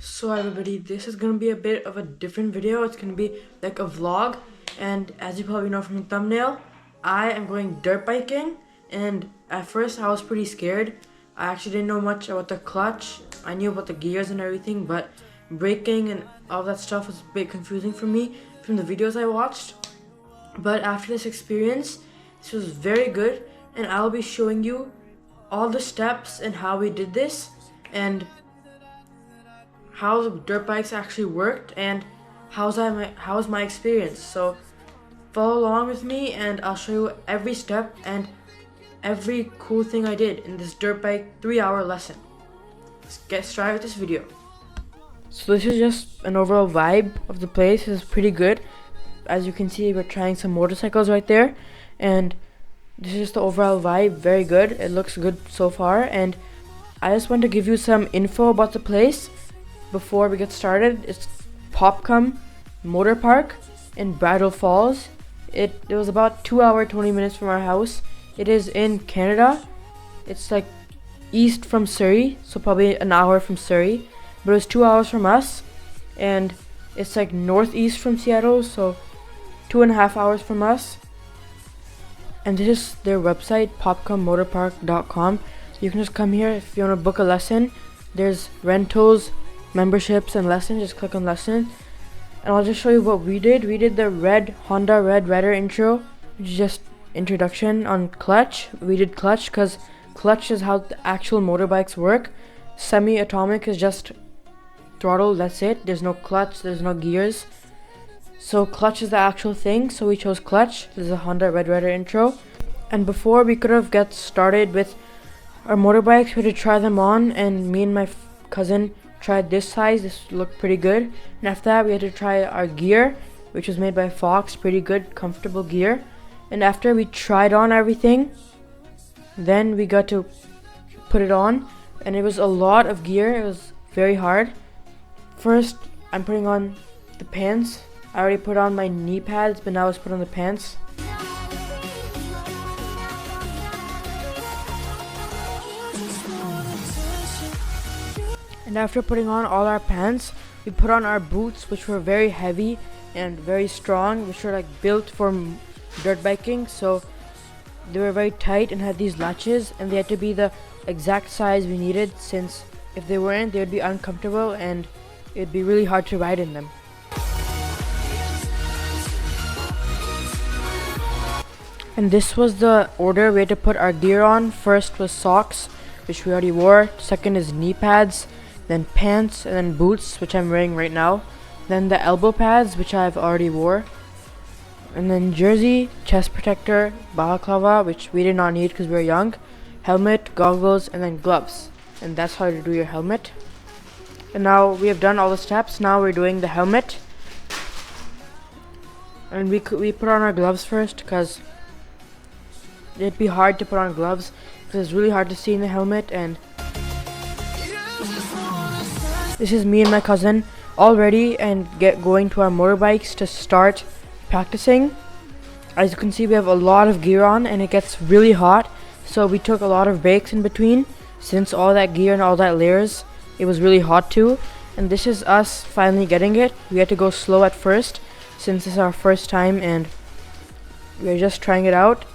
So everybody, this is gonna be a bit of a different video. It's gonna be like a vlog, and as you probably know from the thumbnail, I am going dirt biking. And at first I was pretty scared. I actually didn't know much about the clutch. I knew about the gears and everything, but braking and all that stuff was a bit confusing for me from the videos I watched. But after this experience, this was very good, and I'll be showing you all the steps and how we did this, and how the dirt bikes actually worked, and how's my experience. So follow along with me, and I'll show you every step and every cool thing I did in this dirt bike 3-hour lesson. Let's get started with this video. So this is just an overall vibe of the place. It's pretty good. As you can see, we're trying some motorcycles right there, and this is just the overall vibe. Very good. It looks good so far, and I just want to give you some info about the place before we get started. It's Popkum Motor Park in Bridal Falls. It was about 2 hours 20 minutes from our house. It is in Canada. It's like east from Surrey, so probably an hour from Surrey, but it was 2 hours from us. And it's like northeast from Seattle, so 2.5 hours from us. And this is their website, popkummotorpark.com. You can just come here if you want to book a lesson. There's rentals, memberships, and lessons. Just click on lesson, and I'll just show you what we did. We did the Honda Red Rider intro, which is just introduction on clutch. We did clutch because clutch is how the actual motorbikes work. Semi-atomic is just throttle, that's it. There's no clutch, there's no gears. So clutch is the actual thing, so we chose clutch. This is a Honda Red Rider intro. And before we could have get started with our motorbikes, we had to try them on, and me and my cousin tried this size. This looked pretty good. And after that, we had to try our gear, which was made by Fox. Pretty good, comfortable gear. And after we tried on everything, then we got to put it on, and it was a lot of gear. It was very hard. First, I'm putting on the pants. I already put on my knee pads, but now let's put on the pants. And after putting on all our pants, we put on our boots, which were very heavy and very strong, which were like built for dirt biking. So they were very tight and had these latches, and they had to be the exact size we needed, since if they weren't, they would be uncomfortable and it would be really hard to ride in them. And this was the order we had to put our gear on. First was socks, which we already wore. Second is knee pads, then pants, and then boots, which I'm wearing right now. Then the elbow pads, which I've already wore. And then jersey, chest protector, balaclava, which we did not need because we were young. Helmet, goggles, and then gloves. And that's how to do your helmet. And now we have done all the steps. Now we're doing the helmet. And we put on our gloves first because it'd be hard to put on gloves because it's really hard to see in the helmet. And this is me and my cousin all ready and going to our motorbikes to start practicing. As you can see, we have a lot of gear on, and it gets really hot, so we took a lot of breaks in between. Since all that gear and all that layers, it was really hot too. And this is us finally getting it. We had to go slow at first since this is our first time and we're just trying it out.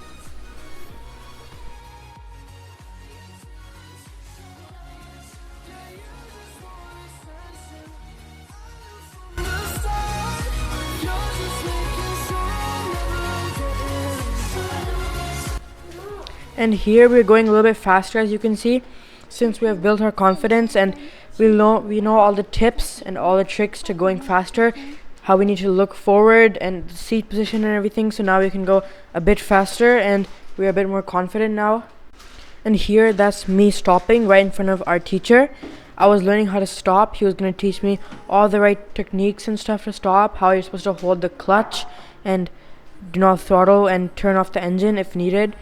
And here we're going a little bit faster, as you can see, since we have built our confidence, and we know all the tips and all the tricks to going faster, how we need to look forward and the seat position and everything. So now we can go a bit faster and we're a bit more confident now. And here, that's me stopping right in front of our teacher. I was learning how to stop. He was going to teach me all the right techniques and stuff to stop, how you're supposed to hold the clutch and do not throttle and turn off the engine if needed.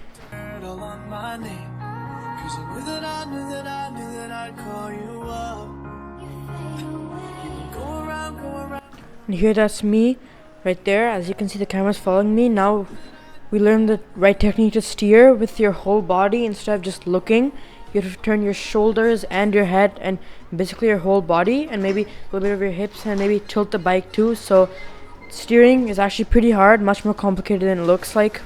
And here, that's me right there. As you can see, the camera's following me. Now we learned the right technique to steer with your whole body instead of just looking. you have to turn your shoulders and your head and basically your whole body, and maybe a little bit of your hips, and maybe tilt the bike too. So steering is actually pretty hard, much more complicated than it looks like.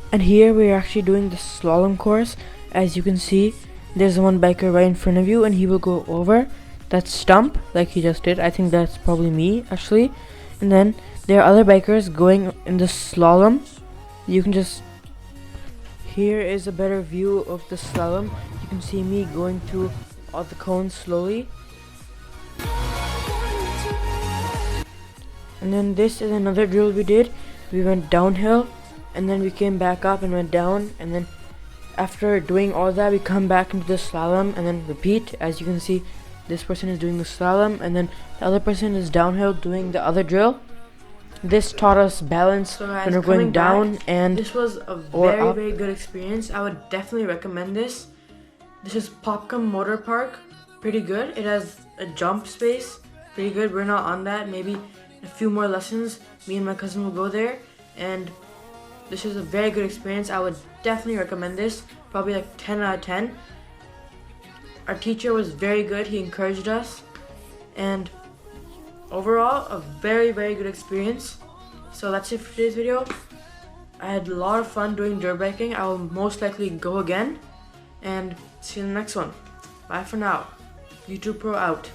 And here we're actually doing the slalom course. As you can see, there's one biker right in front of you, and he will go over that stump like he just did. I think that's probably me actually. And then there are other bikers going in the slalom. You can just, here is a better view of the slalom. You can see me going through all the cones slowly. And then this is another drill we did. We went downhill, and then we came back up and went down, and then after doing all that we come back into the slalom and then repeat. As you can see, this person is doing the slalom, and then the other person is downhill doing the other drill. This taught us balance when we're going down and this was a very good experience. I would definitely recommend this. This is Popkum Motor Park. Pretty good. It has a jump space. Pretty good. We're not on that. Maybe a few more lessons, me and my cousin will go there, and this is a very good experience. I would definitely recommend this. Probably like 10 out of 10. Our teacher was very good. He encouraged us, and overall a very good experience. So that's it for today's video. I had a lot of fun doing dirt biking. I will most likely go again, and see you in the next one. Bye for now. YouTube Pro out.